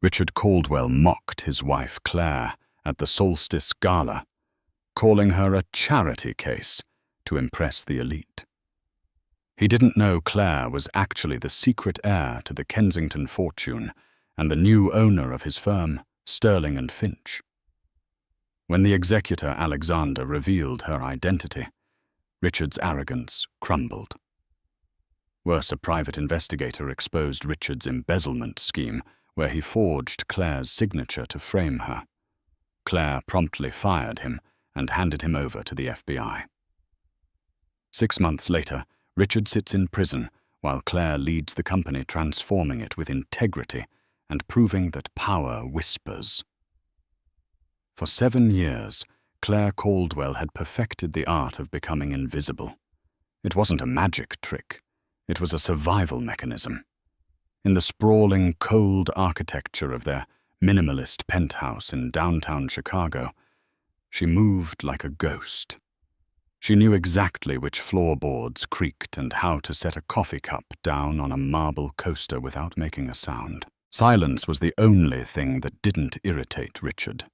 Richard Caldwell mocked his wife Claire at the Solstice Gala, calling her a charity case to impress the elite. He didn't know Claire was actually the secret heir to the Kensington fortune and the new owner of his firm, Sterling and Finch. When the executor Alexander revealed her identity, Richard's arrogance crumbled. Worse, a private investigator exposed Richard's embezzlement scheme, where he forged Claire's signature to frame her. Claire promptly fired him and handed him over to the FBI. 6 months later, Richard sits in prison while Claire leads the company, transforming it with integrity and proving that power whispers. For 7 years, Claire Caldwell had perfected the art of becoming invisible. It wasn't a magic trick. It was a survival mechanism. In the sprawling, cold architecture of their minimalist penthouse in downtown Chicago, she moved like a ghost. She knew exactly which floorboards creaked and how to set a coffee cup down on a marble coaster without making a sound. Silence was the only thing that didn't irritate Richard.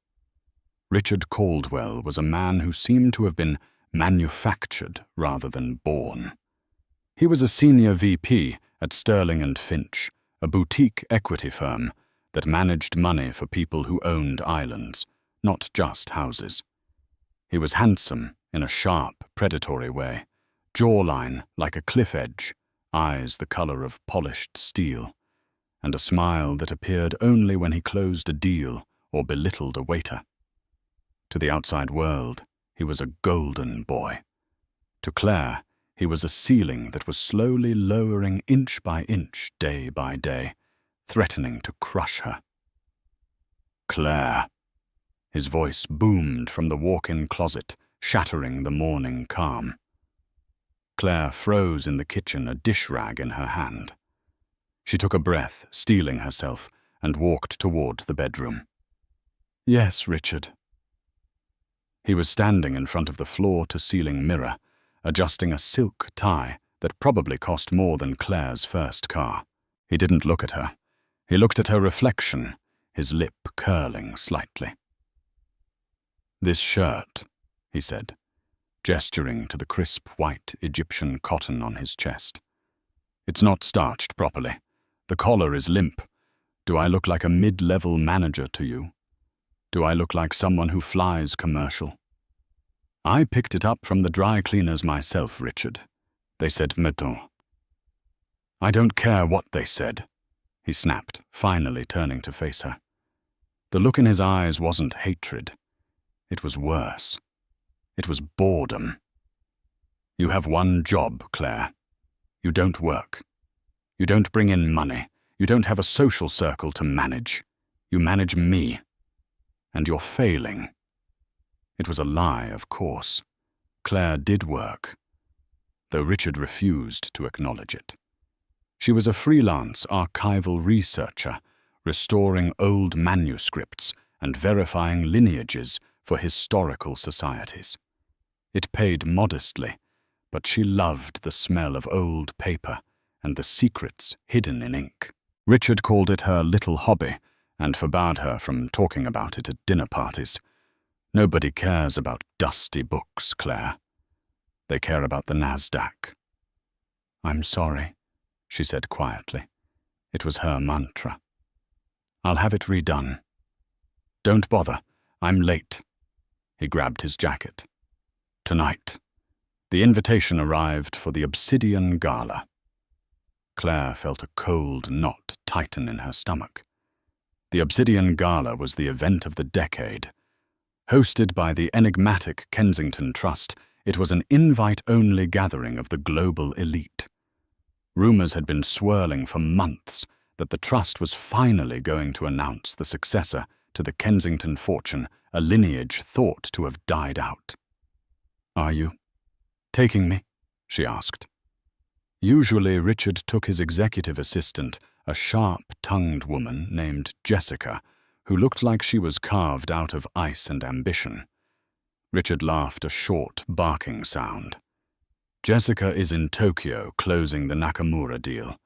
Richard Caldwell was a man who seemed to have been manufactured rather than born. He was a senior VP at Sterling and Finch, a boutique equity firm that managed money for people who owned islands, not just houses. He was handsome in a sharp, predatory way, jawline like a cliff edge, eyes the color of polished steel, and a smile that appeared only when he closed a deal or belittled a waiter. To the outside world, he was a golden boy. To Claire, he was a ceiling that was slowly lowering inch by inch, day by day, threatening to crush her. "Claire." His voice boomed from the walk-in closet, shattering the morning calm. Claire froze in the kitchen, a dish rag in her hand. She took a breath, steeling herself, and walked toward the bedroom. "Yes, Richard." He was standing in front of the floor-to-ceiling mirror, adjusting a silk tie that probably cost more than Claire's first car. He didn't look at her. He looked at her reflection, his lip curling slightly. "This shirt," he said, gesturing to the crisp white Egyptian cotton on his chest. "It's not starched properly. The collar is limp. Do I look like a mid-level manager to you? Do I look like someone who flies commercial?" "I picked it up from the dry cleaners myself, Richard. They said meton." "I don't care what they said," he snapped, finally turning to face her. The look in his eyes wasn't hatred. It was worse. It was boredom. "You have one job, Claire. You don't work. You don't bring in money. You don't have a social circle to manage. You manage me. And you're failing." It was a lie, of course. Claire did work, though Richard refused to acknowledge it. She was a freelance archival researcher, restoring old manuscripts and verifying lineages for historical societies. It paid modestly, but she loved the smell of old paper and the secrets hidden in ink. Richard called it her little hobby and forbade her from talking about it at dinner parties. "Nobody cares about dusty books, Claire. They care about the NASDAQ." "I'm sorry," she said quietly. It was her mantra. "I'll have it redone." "Don't bother. I'm late." He grabbed his jacket. "Tonight." The invitation arrived for the Obsidian Gala. Claire felt a cold knot tighten in her stomach. The Obsidian Gala was the event of the decade. Hosted by the enigmatic Kensington Trust, it was an invite-only gathering of the global elite. Rumors had been swirling for months that the Trust was finally going to announce the successor to the Kensington fortune, a lineage thought to have died out. "Are you taking me?" she asked. Usually, Richard took his executive assistant, a sharp-tongued woman named Jessica, who looked like she was carved out of ice and ambition. Richard laughed a short, barking sound. "Jessica is in Tokyo closing the Nakamura deal.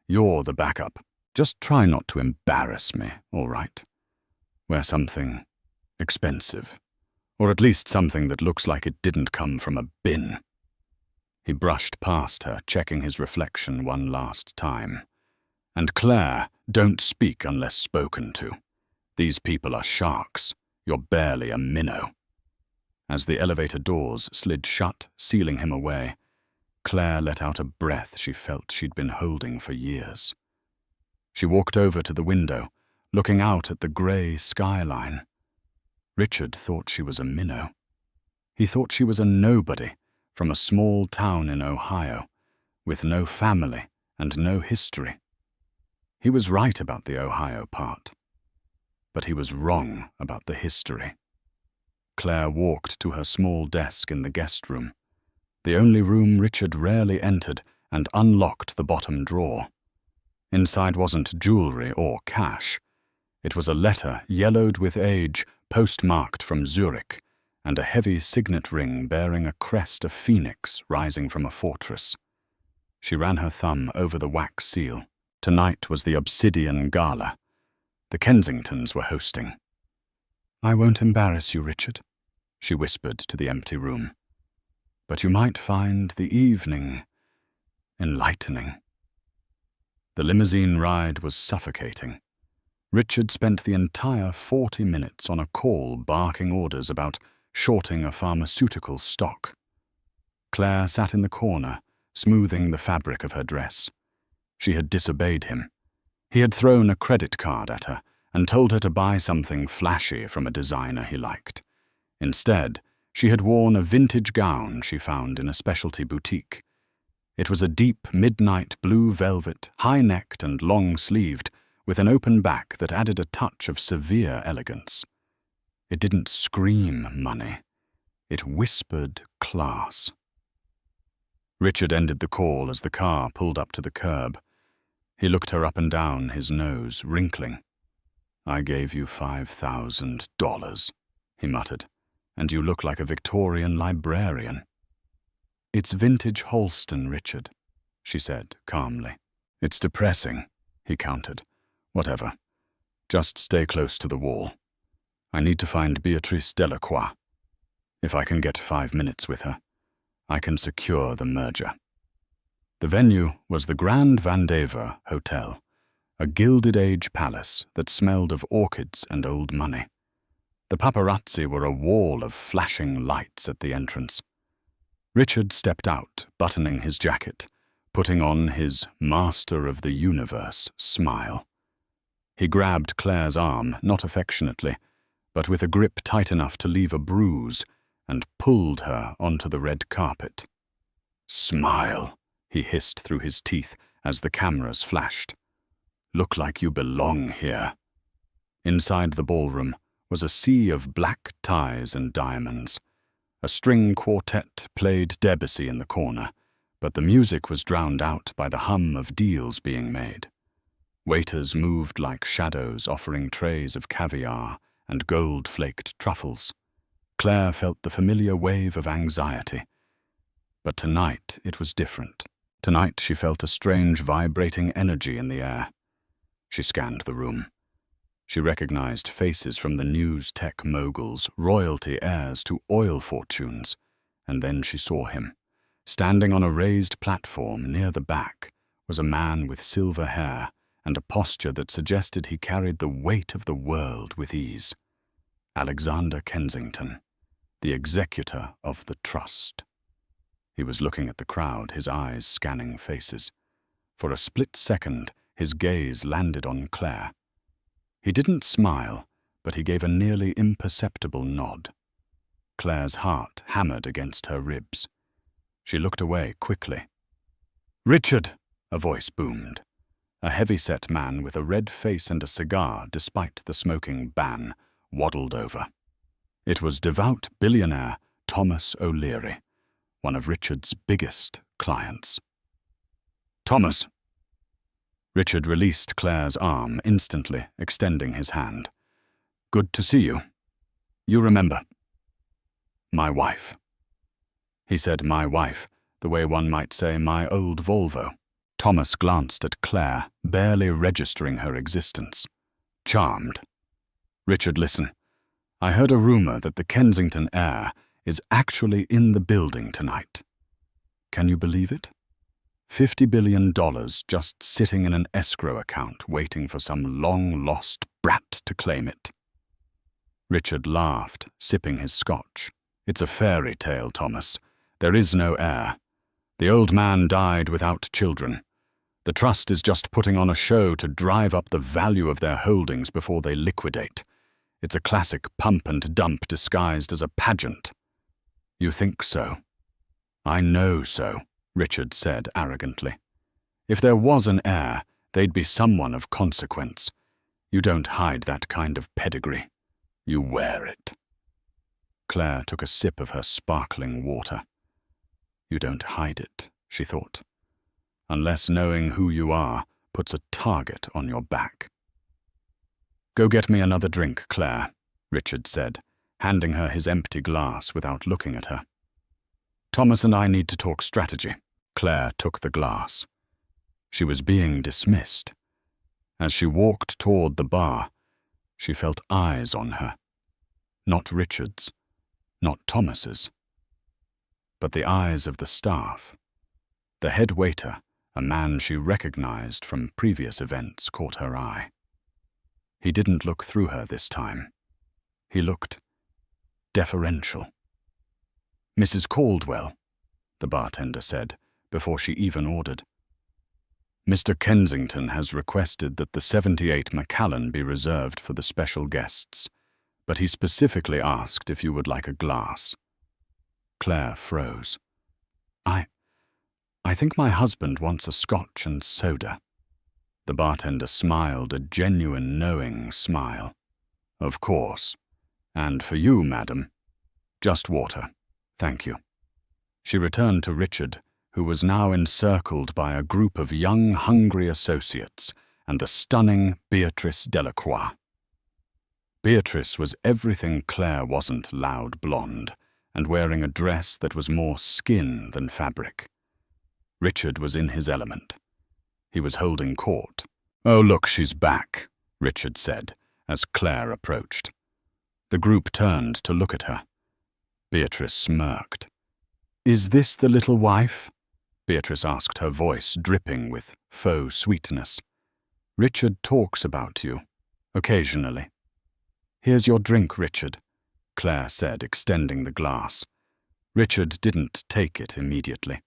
You're the backup. Just try not to embarrass me, all right? Wear something expensive, or at least something that looks like it didn't come from a bin." He brushed past her, checking his reflection one last time. "And Claire, don't speak unless spoken to. These people are sharks. You're barely a minnow." As the elevator doors slid shut, sealing him away, Claire let out a breath she felt she'd been holding for years. She walked over to the window, looking out at the grey skyline. Richard thought she was a minnow. He thought she was a nobody from a small town in Ohio, with no family and no history. He was right about the Ohio part, but he was wrong about the history. Claire walked to her small desk in the guest room, the only room Richard rarely entered, and unlocked the bottom drawer. Inside wasn't jewelry or cash. It was a letter, yellowed with age, postmarked from Zurich, and a heavy signet ring bearing a crest of phoenix rising from a fortress. She ran her thumb over the wax seal. Tonight was the Obsidian Gala. The Kensingtons were hosting. "I won't embarrass you, Richard," she whispered to the empty room. "But you might find the evening enlightening." The limousine ride was suffocating. Richard spent the entire 40 minutes on a call barking orders about shorting a pharmaceutical stock. Claire sat in the corner, smoothing the fabric of her dress. She had disobeyed him. He had thrown a credit card at her and told her to buy something flashy from a designer he liked. Instead, she had worn a vintage gown she found in a specialty boutique. It was a deep midnight blue velvet, high-necked and long-sleeved, with an open back that added a touch of severe elegance. It didn't scream money. It whispered class. Richard ended the call as the car pulled up to the curb. He looked her up and down, his nose wrinkling. "I gave you $5,000, he muttered, "and you look like a Victorian librarian." "It's vintage Holston, Richard," she said calmly. "It's depressing," he countered. "Whatever. Just stay close to the wall. I need to find Beatrice Delacroix. If I can get 5 minutes with her, I can secure the merger." The venue was the Grand Vandever Hotel, a Gilded Age palace that smelled of orchids and old money. The paparazzi were a wall of flashing lights at the entrance. Richard stepped out, buttoning his jacket, putting on his master of the universe smile. He grabbed Claire's arm, not affectionately, but with a grip tight enough to leave a bruise, and pulled her onto the red carpet. "Smile," he hissed through his teeth as the cameras flashed. "Look like you belong here." Inside the ballroom was a sea of black ties and diamonds. A string quartet played Debussy in the corner, but the music was drowned out by the hum of deals being made. Waiters moved like shadows, offering trays of caviar and gold-flaked truffles. Claire felt the familiar wave of anxiety. But tonight it was different. Tonight she felt a strange vibrating energy in the air. She scanned the room. She recognized faces from the news tech moguls, royalty heirs to oil fortunes, and then she saw him. Standing on a raised platform near the back was a man with silver hair and a posture that suggested he carried the weight of the world with ease. Alexander Kensington, the executor of the trust. He was looking at the crowd, his eyes scanning faces. For a split second, his gaze landed on Claire. He didn't smile, but he gave a nearly imperceptible nod. Claire's heart hammered against her ribs. She looked away quickly. "Richard!" a voice boomed. A heavy-set man with a red face and a cigar, despite the smoking ban, waddled over. It was devout billionaire Thomas O'Leary, one of Richard's biggest clients. "Thomas!" Richard released Claire's arm instantly, extending his hand. "Good to see you. You remember. My wife." He said "my wife," the way one might say "my old Volvo." Thomas glanced at Claire, barely registering her existence. Charmed. Richard, listen. I heard a rumor that the Kensington heir is actually in the building tonight. Can you believe it? $50 billion just sitting in an escrow account waiting for some long-lost brat to claim it. Richard laughed, sipping his scotch. It's a fairy tale, Thomas. There is no heir. The old man died without children. The trust is just putting on a show to drive up the value of their holdings before they liquidate. It's a classic pump and dump disguised as a pageant. You think so? I know so, Richard said arrogantly. If there was an heir, they'd be someone of consequence. You don't hide that kind of pedigree. You wear it. Claire took a sip of her sparkling water. You don't hide it, she thought, unless knowing who you are puts a target on your back. Go get me another drink, Claire, Richard said, handing her his empty glass without looking at her. Thomas and I need to talk strategy. Claire took the glass. She was being dismissed. As she walked toward the bar, she felt eyes on her. Not Richard's, not Thomas's, but the eyes of the staff. The head waiter, a man she recognized from previous events, caught her eye. He didn't look through her this time. He looked deferential. Mrs. Caldwell, the bartender said, before she even ordered. Mr. Kensington has requested that the 78 Macallan be reserved for the special guests, but he specifically asked if you would like a glass. Claire froze. I think my husband wants a scotch and soda. The bartender smiled, a genuine knowing smile. Of course. And for you, madam, just water. Thank you. She returned to Richard, who was now encircled by a group of young, hungry associates and the stunning Beatrice Delacroix. Beatrice was everything Claire wasn't, loud blonde, and wearing a dress that was more skin than fabric. Richard was in his element. He was holding court. Oh, look, she's back, Richard said, as Claire approached. The group turned to look at her. Beatrice smirked. Is this the little wife? Beatrice asked, her voice dripping with faux sweetness. Richard talks about you, occasionally. Here's your drink, Richard, Claire said, extending the glass. Richard didn't take it immediately.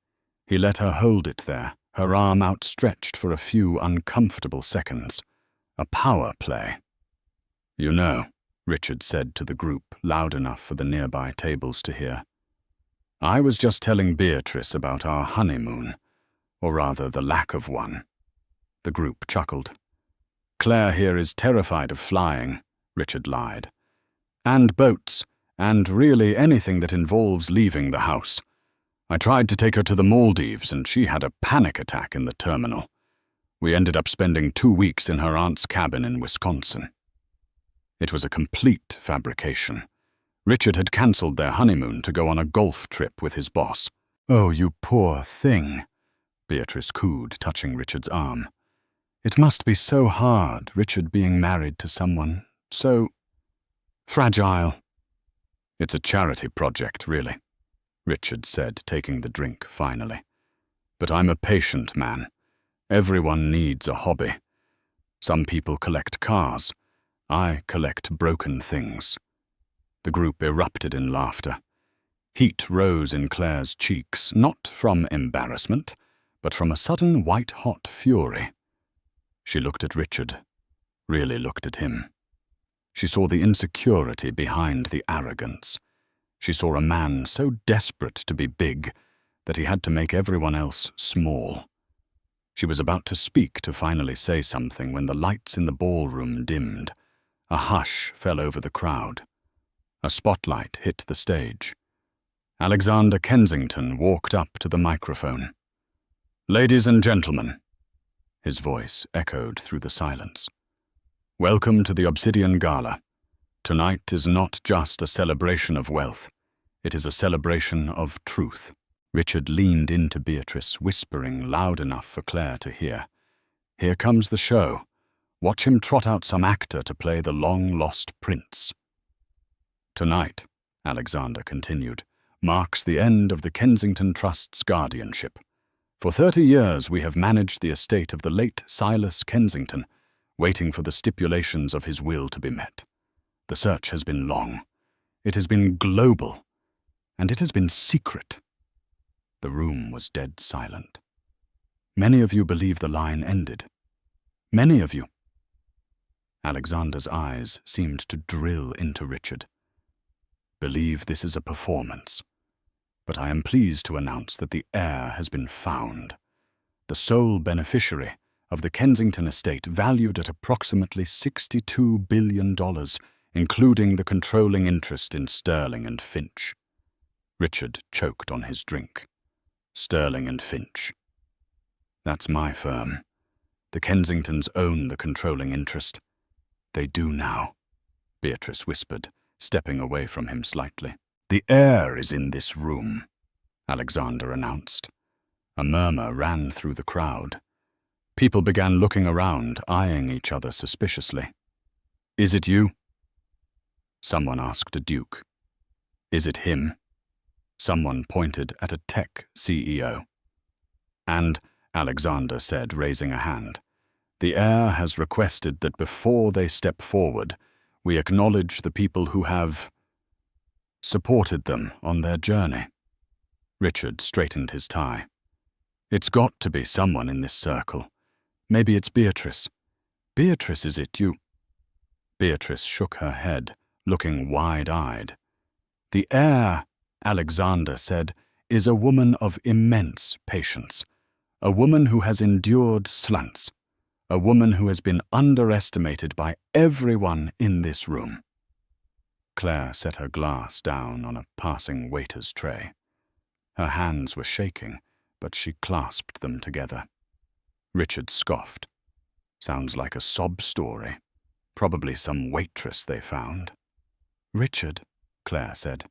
He let her hold it there, her arm outstretched for a few uncomfortable seconds. A power play. You know, Richard said to the group, loud enough for the nearby tables to hear. I was just telling Beatrice about our honeymoon, or rather the lack of one. The group chuckled. Claire here is terrified of flying, Richard lied. And boats, and really anything that involves leaving the house. I tried to take her to the Maldives and she had a panic attack in the terminal. We ended up spending 2 weeks in her aunt's cabin in Wisconsin. It was a complete fabrication. Richard had cancelled their honeymoon to go on a golf trip with his boss. Oh, you poor thing, Beatrice cooed, touching Richard's arm. It must be so hard, Richard being married to someone so fragile. It's a charity project, really, Richard said, taking the drink finally. But I'm a patient man. Everyone needs a hobby. Some people collect cars. I collect broken things. The group erupted in laughter. Heat rose in Claire's cheeks, not from embarrassment, but from a sudden white-hot fury. She looked at Richard, really looked at him. She saw the insecurity behind the arrogance. She saw a man so desperate to be big that he had to make everyone else small. She was about to speak, to finally say something, when the lights in the ballroom dimmed. A hush fell over the crowd. A spotlight hit the stage. Alexander Kensington walked up to the microphone. Ladies and gentlemen, his voice echoed through the silence. Welcome to the Obsidian Gala. Tonight is not just a celebration of wealth. It is a celebration of truth. Richard leaned into Beatrice, whispering loud enough for Claire to hear. "Here comes the show. Watch him trot out some actor to play the long-lost prince." "Tonight," Alexander continued, "marks the end of the Kensington Trust's guardianship. For 30 years we have managed the estate of the late Silas Kensington, waiting for the stipulations of his will to be met. The search has been long. It has been global. And it has been secret." The room was dead silent. "Many of you believe the line ended. Many of you." Alexander's eyes seemed to drill into Richard. "Believe this is a performance. But I am pleased to announce that the heir has been found. The sole beneficiary of the Kensington estate, valued at approximately $62 billion, including the controlling interest in Sterling and Finch." Richard choked on his drink. "Sterling and Finch. That's my firm. The Kensingtons own the controlling interest." "They do now," Beatrice whispered, stepping away from him slightly. "The heir is in this room," Alexander announced. A murmur ran through the crowd. People began looking around, eyeing each other suspiciously. "Is it you?" Someone asked a duke. "Is it him?" Someone pointed at a tech CEO. "And," Alexander said, raising a hand, "the heir has requested that before they step forward, we acknowledge the people who have supported them on their journey." Richard straightened his tie. "It's got to be someone in this circle. Maybe it's Beatrice. Beatrice, is it you?" Beatrice shook her head, looking wide-eyed. "The heir," Alexander said, "is a woman of immense patience. A woman who has endured slants. A woman who has been underestimated by everyone in this room." Claire set her glass down on a passing waiter's tray. Her hands were shaking, but she clasped them together. Richard scoffed. "Sounds like a sob story. Probably some waitress they found." "Richard," Claire said.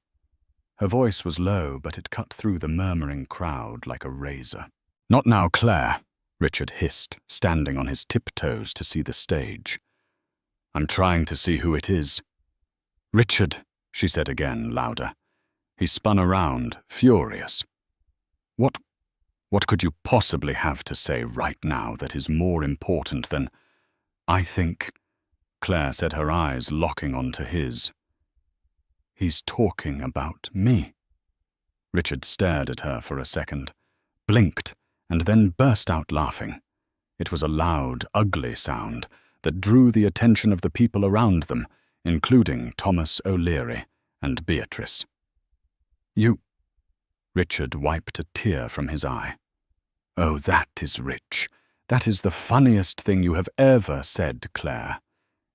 Her voice was low, but it cut through the murmuring crowd like a razor. "Not now, Claire," Richard hissed, standing on his tiptoes to see the stage. "I'm trying to see who it is." "Richard," she said again, louder. He spun around, furious. What could you possibly have to say right now that is more important than—" "I think," Claire said, her eyes locking onto his. "He's talking about me." Richard stared at her for a second, blinked, and then burst out laughing. It was a loud, ugly sound that drew the attention of the people around them, including Thomas O'Leary and Beatrice. "You—" Richard wiped a tear from his eye. "Oh, that is rich. That is the funniest thing you have ever said, Claire.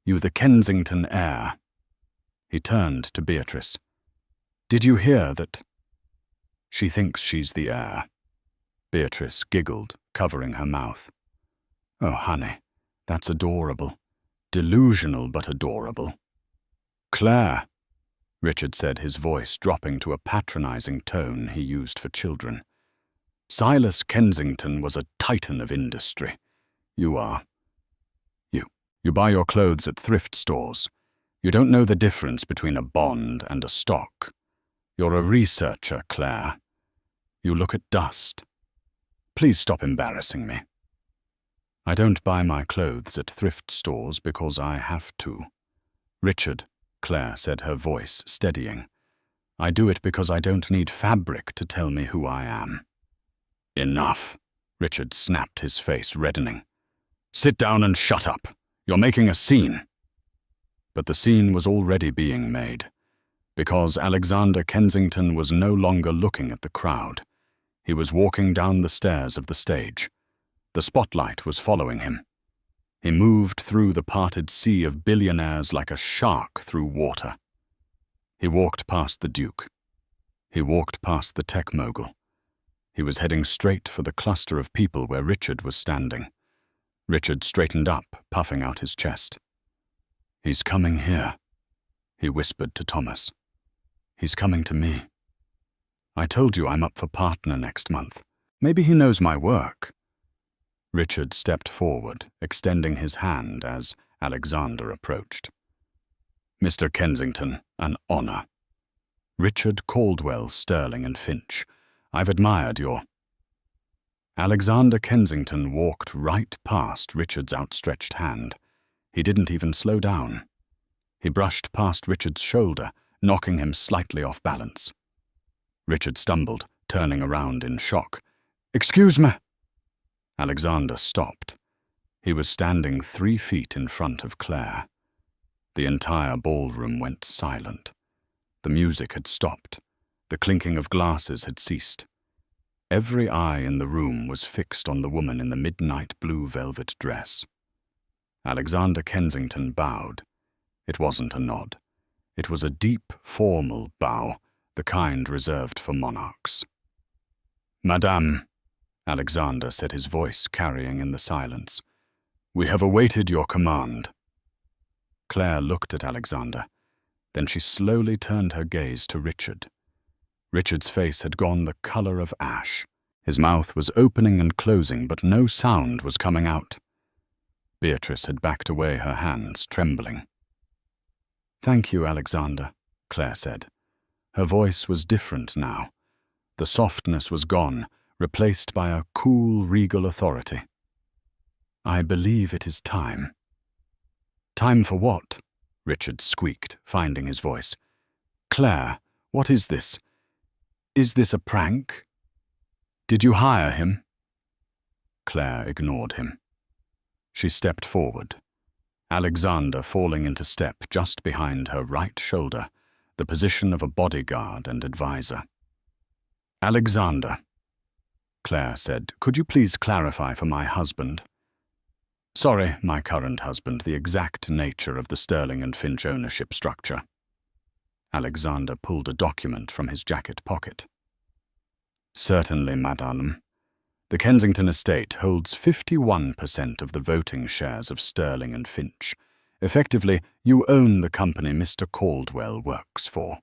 You, the Kensington heir." He turned to Beatrice. "Did you hear that?" "She thinks she's the heir." Beatrice giggled, covering her mouth. "Oh, honey, that's adorable. Delusional but adorable." "Claire," Richard said, his voice dropping to a patronizing tone he used for children. "Silas Kensington was a titan of industry. You are. You buy your clothes at thrift stores. You don't know the difference between a bond and a stock. You're a researcher, Claire. You look at dust. Please stop embarrassing me." "I don't buy my clothes at thrift stores because I have to." "Richard," Claire said, her voice steadying, "I do it because I don't need fabric to tell me who I am." "Enough," Richard snapped, his face reddening. "Sit down and shut up. You're making a scene." But the scene was already being made, because Alexander Kensington was no longer looking at the crowd. He was walking down the stairs of the stage. The spotlight was following him. He moved through the parted sea of billionaires like a shark through water. He walked past the Duke. He walked past the tech mogul. He was heading straight for the cluster of people where Richard was standing. Richard straightened up, puffing out his chest. "He's coming here," he whispered to Thomas. "He's coming to me." I told you I'm up for partner next month. Maybe he knows my work." Richard stepped forward, extending his hand as Alexander approached. "Mr. Kensington, an honor. Richard Caldwell, Sterling and Finch. I've admired your—" Alexander Kensington walked right past Richard's outstretched hand. He didn't even slow down. He brushed past Richard's shoulder, knocking him slightly off balance. Richard stumbled, turning around in shock. "Excuse me." Alexander stopped. He was standing 3 feet in front of Claire. The entire ballroom went silent. The music had stopped. The clinking of glasses had ceased. Every eye in the room was fixed on the woman in the midnight blue velvet dress. Alexander Kensington bowed. It wasn't a nod. It was a deep, formal bow, the kind reserved for monarchs. "Madame," Alexander said, his voice carrying in the silence, "we have awaited your command." Claire looked at Alexander. Then she slowly turned her gaze to Richard. Richard's face had gone the color of ash. His mouth was opening and closing, but no sound was coming out. Beatrice had backed away, her hands trembling. "Thank you, Alexander," Claire said. Her voice was different now. The softness was gone, replaced by a cool, regal authority. "I believe it is time." "Time for what?" Richard squeaked, finding his voice. "Claire, what is this? Is this a prank? Did you hire him?" Claire ignored him. She stepped forward, Alexander falling into step just behind her right shoulder, the position of a bodyguard and advisor. "Alexander," Claire said, "could you please clarify for my husband? Sorry, my current husband, the exact nature of the Sterling and Finch ownership structure." Alexander pulled a document from his jacket pocket. "Certainly, madame. The Kensington estate holds 51% of the voting shares of Sterling and Finch. Effectively, you own the company Mr. Caldwell works for."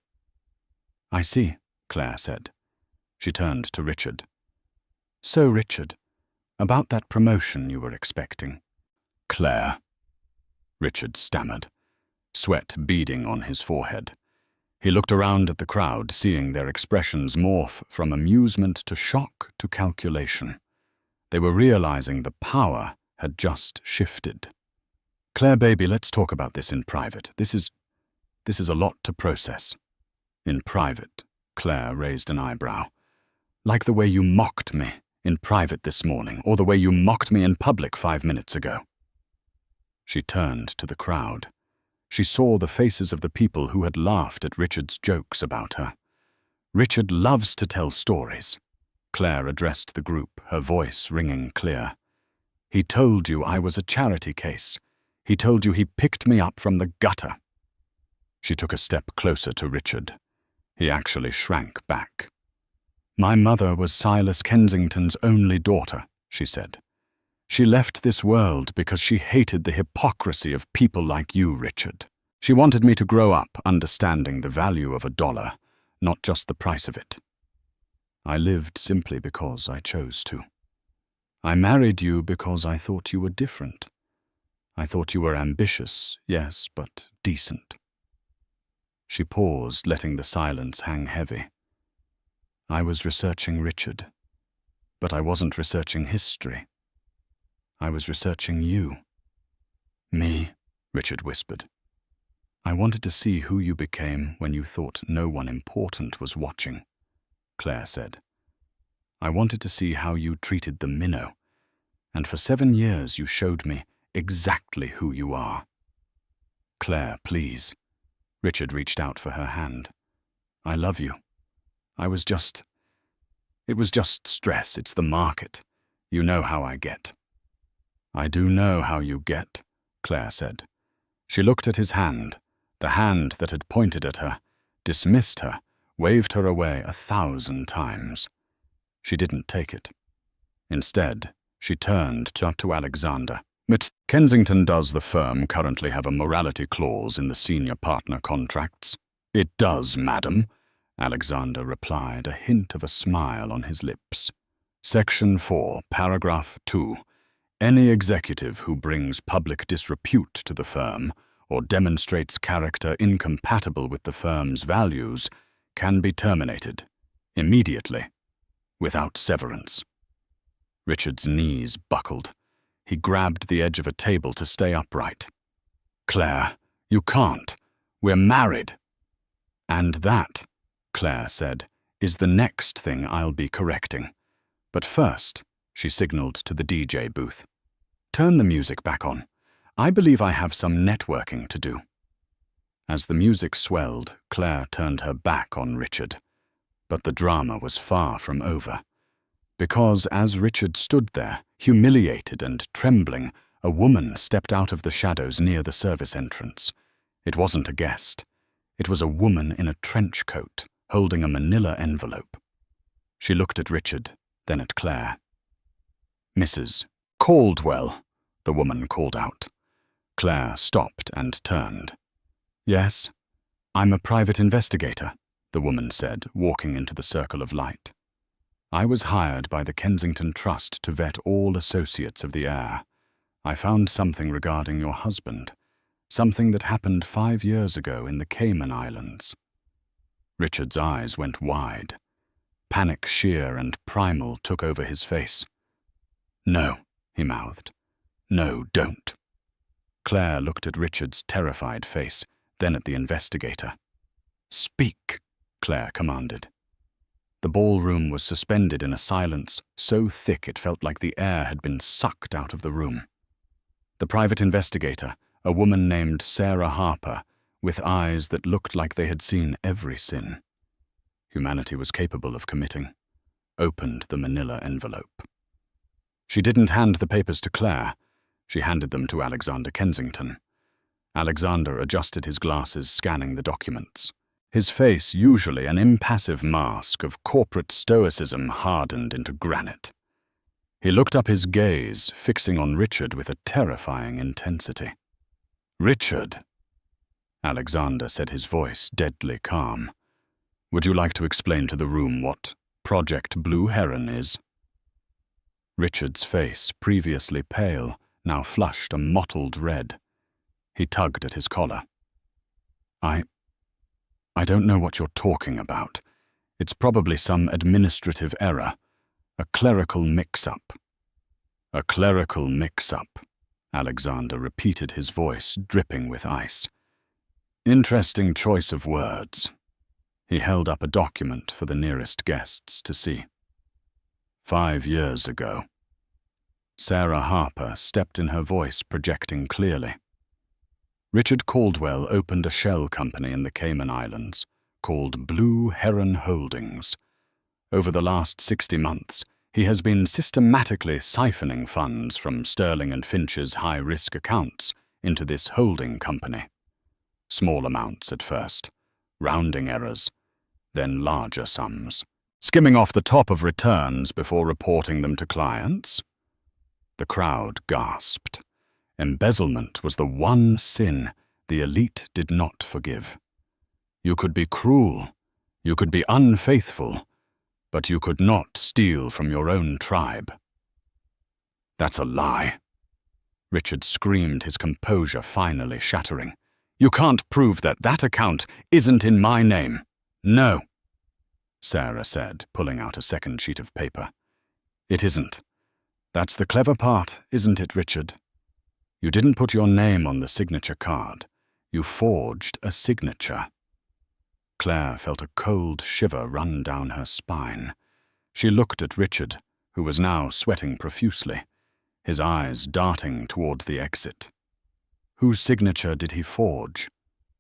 "I see," Claire said. She turned to Richard. "So, Richard, about that promotion you were expecting." "Claire," Richard stammered, sweat beading on his forehead. He looked around at the crowd, seeing their expressions morph from amusement to shock to calculation. They were realizing the power had just shifted. "Claire, baby, let's talk about this in private. This is a lot to process." "In private?" Claire raised an eyebrow. "Like the way you mocked me in private this morning, or the way you mocked me in public 5 minutes ago." She turned to the crowd. She saw the faces of the people who had laughed at Richard's jokes about her. "Richard loves to tell stories." Claire addressed the group, her voice ringing clear. "He told you I was a charity case. He told you he picked me up from the gutter." She took a step closer to Richard. He actually shrank back. "My mother was Silas Kensington's only daughter," she said. "She left this world because she hated the hypocrisy of people like you, Richard. She wanted me to grow up understanding the value of $1, not just the price of it. I lived simply because I chose to. I married you because I thought you were different. I thought you were ambitious, yes, but decent." She paused, letting the silence hang heavy. "I was researching Richard, but I wasn't researching history. I was researching you." "Me," Richard whispered. "I wanted to see who you became when you thought no one important was watching," Claire said. "I wanted to see how you treated the minnow, and for 7 years you showed me exactly who you are." "Claire, please." Richard reached out for her hand. "I love you. It was just stress. It's the market. You know how I get." "I do know how you get," Claire said. She looked at his hand, the hand that had pointed at her, dismissed her, waved her away 1,000 times. She didn't take it. Instead, she turned to Alexander. "Miss Kensington, does the firm currently have a morality clause in the senior partner contracts?" "It does, madam," Alexander replied, a hint of a smile on his lips. Section 4, Paragraph 2. Any executive who brings public disrepute to the firm or demonstrates character incompatible with the firm's values can be terminated, immediately, without severance. Richard's knees buckled. He grabbed the edge of a table to stay upright. "Claire, you can't. We're married." "And that," Claire said, "is the next thing I'll be correcting. But first," she signaled to the DJ booth, "turn the music back on. I believe I have some networking to do." As the music swelled, Claire turned her back on Richard. But the drama was far from over. Because as Richard stood there, humiliated and trembling, a woman stepped out of the shadows near the service entrance. It wasn't a guest. It was a woman in a trench coat, holding a manila envelope. She looked at Richard, then at Claire. "Mrs. Caldwell," the woman called out. Claire stopped and turned. "Yes, I'm a private investigator," the woman said, walking into the circle of light. "I was hired by the Kensington Trust to vet all associates of the HEIR. I found something regarding your husband, something that happened 5 years ago in the Cayman Islands." Richard's eyes went wide. Panic, sheer and primal, took over his face. "No," he mouthed. "No, don't." Claire looked at Richard's terrified face, then at the investigator. "Speak," Claire commanded. The ballroom was suspended in a silence so thick it felt like the air had been sucked out of the room. The private investigator, a woman named Sarah Harper, with eyes that looked like they had seen every sin humanity was capable of committing, opened the manila envelope. She didn't hand the papers to Claire. She handed them to Alexander Kensington. Alexander adjusted his glasses, scanning the documents. His face, usually an impassive mask of corporate stoicism, hardened into granite. He looked up, his gaze fixing on Richard with a terrifying intensity. "Richard," Alexander said, his voice deadly calm, "would you like to explain to the room what Project Blue Heron is?" Richard's face, previously pale, now flushed a mottled red. He tugged at his collar. I don't know what you're talking about. It's probably some administrative error. A clerical mix-up." "A clerical mix-up," Alexander repeated, his voice dripping with ice. "Interesting choice of words." He held up a document for the nearest guests to see. 5 years ago. Sarah Harper stepped in, her voice projecting clearly. Richard Caldwell opened a shell company in the Cayman Islands called Blue Heron Holdings. Over the last 60 months, he has been systematically siphoning funds from Sterling and Finch's high-risk accounts into this holding company. Small amounts at first, rounding errors, then larger sums, skimming off the top of returns before reporting them to clients. The crowd gasped. Embezzlement was the one sin the elite did not forgive. You could be cruel, you could be unfaithful, but you could not steal from your own tribe. "That's a lie," Richard screamed, his composure finally shattering. "You can't prove that account isn't in my name." "No," Sarah said, pulling out a second sheet of paper. "It isn't. That's the clever part, isn't it, Richard? You didn't put your name on the signature card. You forged a signature." Claire felt a cold shiver run down her spine. She looked at Richard, who was now sweating profusely, his eyes darting toward the exit. "Whose signature did he forge?"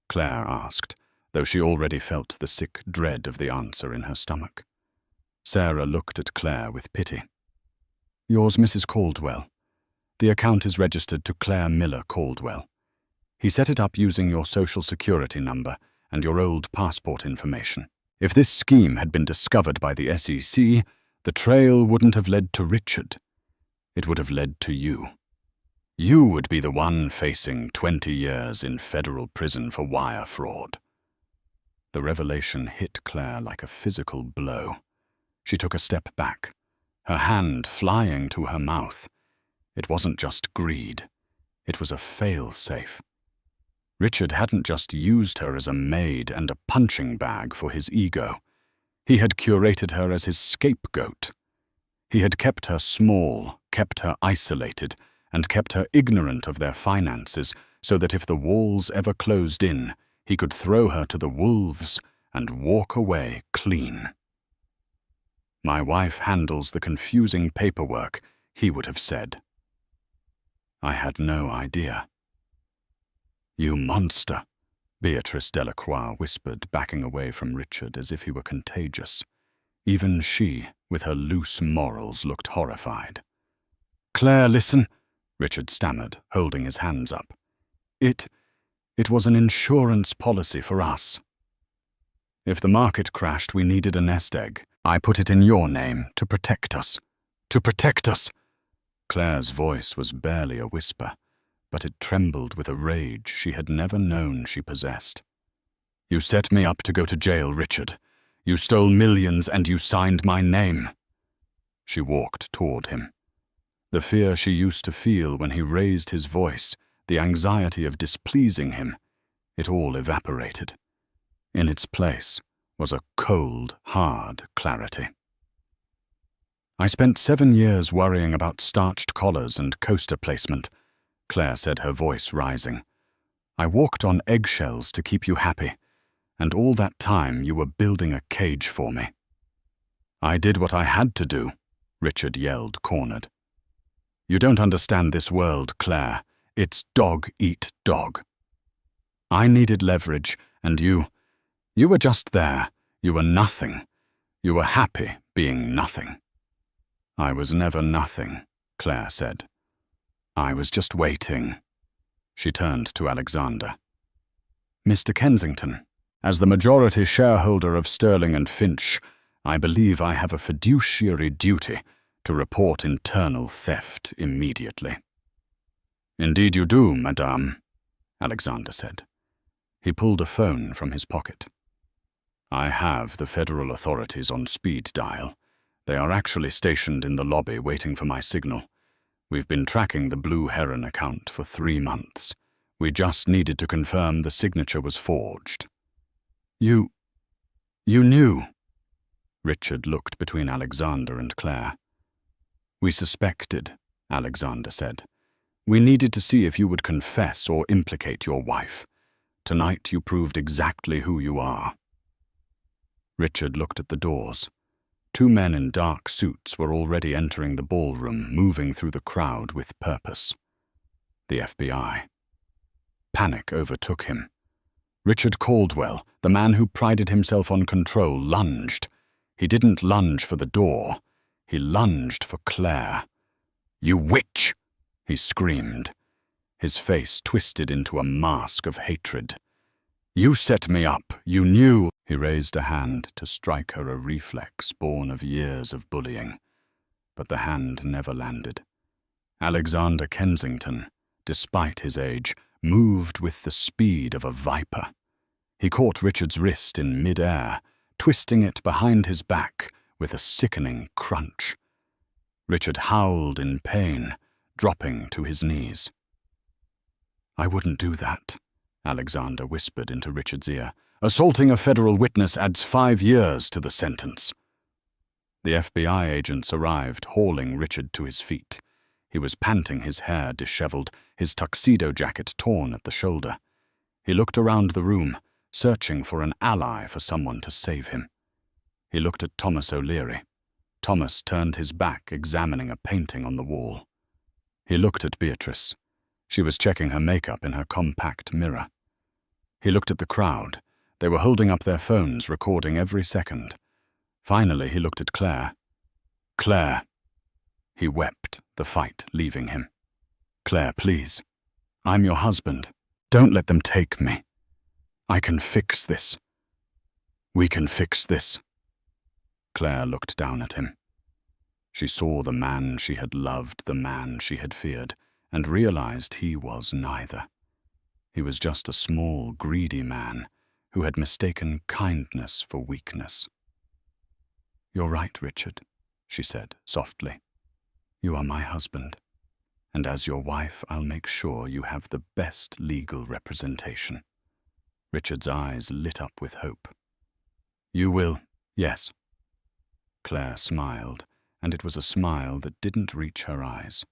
Claire asked, though she already felt the sick dread of the answer in her stomach. Sarah looked at Claire with pity. "Yours, Mrs. Caldwell. The account is registered to Claire Miller Caldwell. He set it up using your social security number and your old passport information. If this scheme had been discovered by the SEC, the trail wouldn't have led to Richard. It would have led to you. You would be the one facing 20 years in federal prison for wire fraud." The revelation hit Claire like a physical blow. She took a step back, her hand flying to her mouth. It wasn't just greed. It was a fail-safe. Richard hadn't just used her as a maid and a punching bag for his ego. He had curated her as his scapegoat. He had kept her small, kept her isolated, and kept her ignorant of their finances so that if the walls ever closed in, he could throw her to the wolves and walk away clean. "My wife handles the confusing paperwork," he would have said. "I had no idea." "You monster," Beatrice Delacroix whispered, backing away from Richard as if he were contagious. Even she, with her loose morals, looked horrified. "Claire, listen," Richard stammered, holding his hands up. It was an insurance policy for us. If the market crashed, we needed a nest egg. I put it in your name to protect us. To protect us!" Claire's voice was barely a whisper, but it trembled with a rage she had never known she possessed. "You set me up to go to jail, Richard. You stole millions and you signed my name." She walked toward him. The fear she used to feel when he raised his voice, the anxiety of displeasing him, it all evaporated. In its place was a cold, hard clarity. "I spent 7 years worrying about starched collars and coaster placement," Claire said, her voice rising. "I walked on eggshells to keep you happy, and all that time you were building a cage for me." "I did what I had to do," Richard yelled, cornered. "You don't understand this world, Claire. It's dog eat dog. I needed leverage, and you were just there. You were nothing. You were happy being nothing." "I was never nothing," Claire said. "I was just waiting." She turned to Alexander. "Mr. Kensington, as the majority shareholder of Sterling and Finch, I believe I have a fiduciary duty to report internal theft immediately." "Indeed you do, madame," Alexander said. He pulled a phone from his pocket. "I have the federal authorities on speed dial. They are actually stationed in the lobby waiting for my signal. We've been tracking the Blue Heron account for 3 months. We just needed to confirm the signature was forged." You knew?" Richard looked between Alexander and Claire. "We suspected," Alexander said. "We needed to see if you would confess or implicate your wife. Tonight you proved exactly who you are." Richard looked at the doors. 2 men in dark suits were already entering the ballroom, moving through the crowd with purpose. The FBI. Panic overtook him. Richard Caldwell, the man who prided himself on control, lunged. He didn't lunge for the door. He lunged for Claire. "You witch!" he screamed. His face twisted into a mask of hatred. "You set me up. You knew." He raised a hand to strike her, a reflex born of years of bullying. But the hand never landed. Alexander Kensington, despite his age, moved with the speed of a viper. He caught Richard's wrist in mid-air, twisting it behind his back with a sickening crunch. Richard howled in pain, dropping to his knees. "I wouldn't do that," Alexander whispered into Richard's ear. "Assaulting a federal witness adds 5 years to the sentence." The FBI agents arrived, hauling Richard to his feet. He was panting, his hair disheveled, his tuxedo jacket torn at the shoulder. He looked around the room, searching for an ally, for someone to save him. He looked at Thomas O'Leary. Thomas turned his back, examining a painting on the wall. He looked at Beatrice. She was checking her makeup in her compact mirror. He looked at the crowd. They were holding up their phones, recording every second. Finally, he looked at Claire. "Claire." He wept, the fight leaving him. "Claire, please. I'm your husband. Don't let them take me. I can fix this. We can fix this." Claire looked down at him. She saw the man she had loved, the man she had feared, and realized he was neither. He was just a small, greedy man who had mistaken kindness for weakness. "You're right, Richard," she said softly. "You are my husband, and as your wife I'll make sure you have the best legal representation." Richard's eyes lit up with hope. "You will, yes." Claire smiled, and it was a smile that didn't reach her eyes.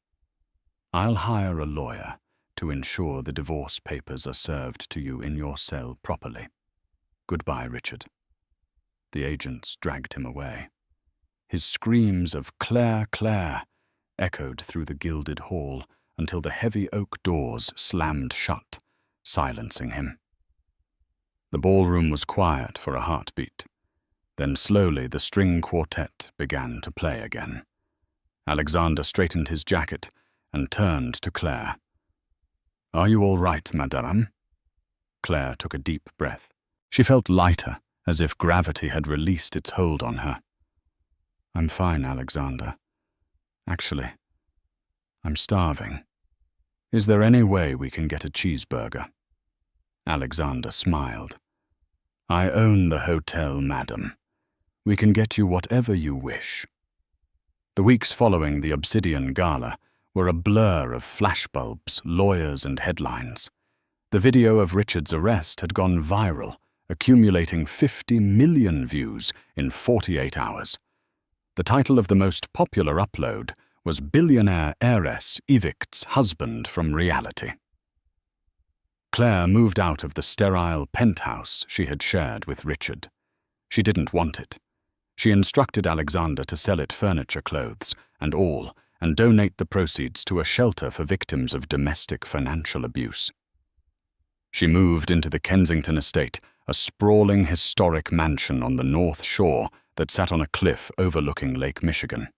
"I'll hire a lawyer to ensure the divorce papers are served to you in your cell properly. Goodbye, Richard." The agents dragged him away. His screams of "Claire, Claire" echoed through the gilded hall until the heavy oak doors slammed shut, silencing him. The ballroom was quiet for a heartbeat. Then slowly the string quartet began to play again. Alexander straightened his jacket and turned to Claire. "Are you all right, madame?" Claire took a deep breath. She felt lighter, as if gravity had released its hold on her. "I'm fine, Alexander. Actually, I'm starving. Is there any way we can get a cheeseburger?" Alexander smiled. "I own the hotel, madam. We can get you whatever you wish." The weeks following the Obsidian Gala were a blur of flashbulbs, lawyers, and headlines. The video of Richard's arrest had gone viral, accumulating 50 million views in 48 hours. The title of the most popular upload was "Billionaire Heiress Evicts Husband from Reality." Claire moved out of the sterile penthouse she had shared with Richard. She didn't want it. She instructed Alexander to sell it furniture, clothes, and all, and donate the proceeds to a shelter for victims of domestic financial abuse. She moved into the Kensington estate, a sprawling historic mansion on the North Shore that sat on a cliff overlooking Lake Michigan.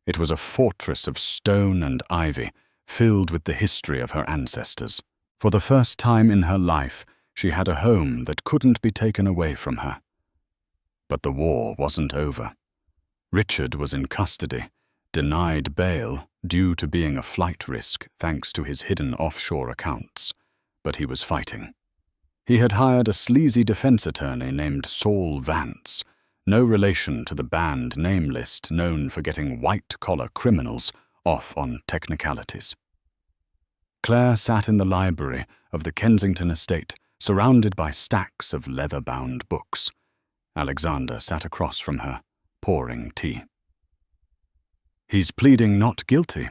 It was a fortress of stone and ivy, filled with the history of her ancestors. For the first time in her life, she had a home that couldn't be taken away from her. But the war wasn't over. Richard was in custody, denied bail due to being a flight risk thanks to his hidden offshore accounts, but he was fighting. He had hired a sleazy defense attorney named Saul Vance, no relation to the banned name list known for getting white-collar criminals off on technicalities. Claire sat in the library of the Kensington estate, surrounded by stacks of leather-bound books. Alexander sat across from her, pouring tea. "He's pleading not guilty,"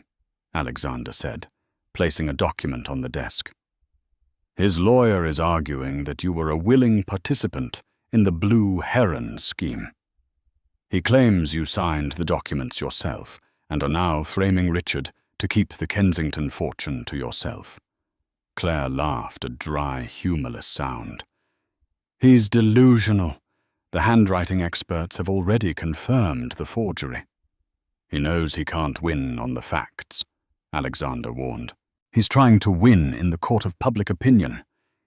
Alexander said, placing a document on the desk. "His lawyer is arguing that you were a willing participant in the Blue Heron scheme. He claims you signed the documents yourself and are now framing Richard to keep the Kensington fortune to yourself." Claire laughed, a dry, humorless sound. "He's delusional. The handwriting experts have already confirmed the forgery." "He knows he can't win on the facts," Alexander warned. "He's trying to win in the court of public opinion.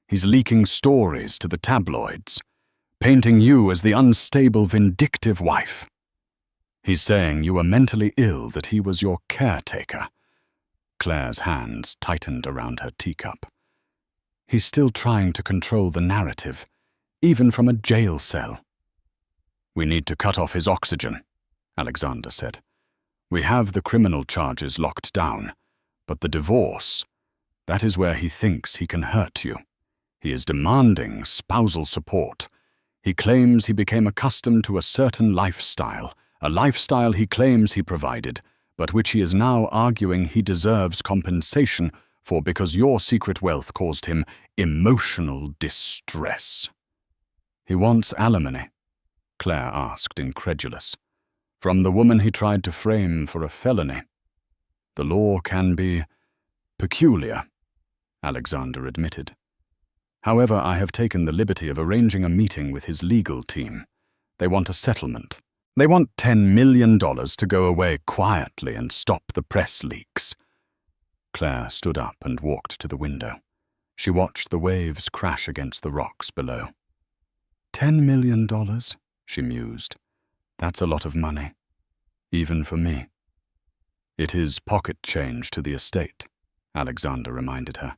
He's leaking stories to the tabloids, painting you as the unstable, vindictive wife. He's saying you were mentally ill, that he was your caretaker." Claire's hands tightened around her teacup. "He's still trying to control the narrative, even from a jail cell." "We need to cut off his oxygen," Alexander said. "We have the criminal charges locked down, but the divorce, that is where he thinks he can hurt you. He is demanding spousal support. He claims he became accustomed to a certain lifestyle, a lifestyle he claims he provided, but which he is now arguing he deserves compensation for because your secret wealth caused him emotional distress." "He wants alimony?" Claire asked, incredulous. "From the woman he tried to frame for a felony." "The law can be peculiar," Alexander admitted. "However, I have taken the liberty of arranging a meeting with his legal team. They want a settlement. They want $10 million to go away quietly and stop the press leaks." Claire stood up and walked to the window. She watched the waves crash against the rocks below. $10 million, she mused. "That's a lot of money, even for me." "It is pocket change to the estate," Alexander reminded her.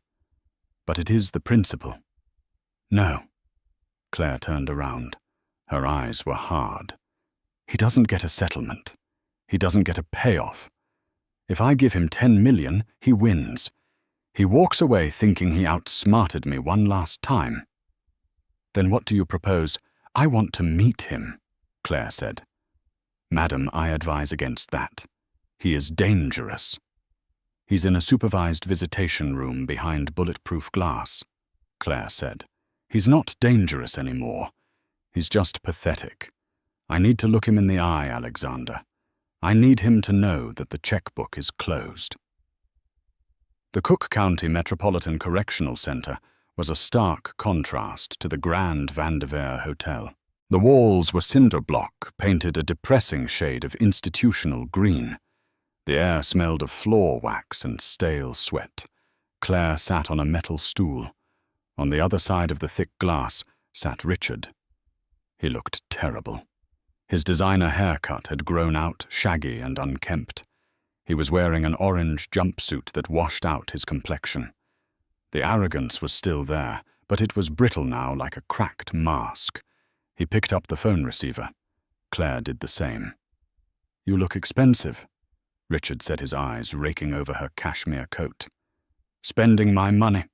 "But it is the principle." "No," Claire turned around. Her eyes were hard. He doesn't get a settlement. He doesn't get a payoff. If I give him 10 million, he wins. He walks away thinking he outsmarted me one last time. Then what do you propose? I want to meet him, Claire said. Madam, I advise against that. He is dangerous. He's in a supervised visitation room behind bulletproof glass, Claire said. He's not dangerous anymore. He's just pathetic. I need to look him in the eye, Alexander. I need him to know that the checkbook is closed. The Cook County Metropolitan Correctional Center was a stark contrast to the Grand Vanderveer Hotel. The walls were cinder block, painted a depressing shade of institutional green. The air smelled of floor wax and stale sweat. Claire sat on a metal stool. On the other side of the thick glass sat Richard. He looked terrible. His designer haircut had grown out shaggy and unkempt. He was wearing an orange jumpsuit that washed out his complexion. The arrogance was still there, but it was brittle now like a cracked mask. He picked up the phone receiver. Claire did the same. "You look expensive," Richard said, his eyes raking over her cashmere coat. "Spending my money."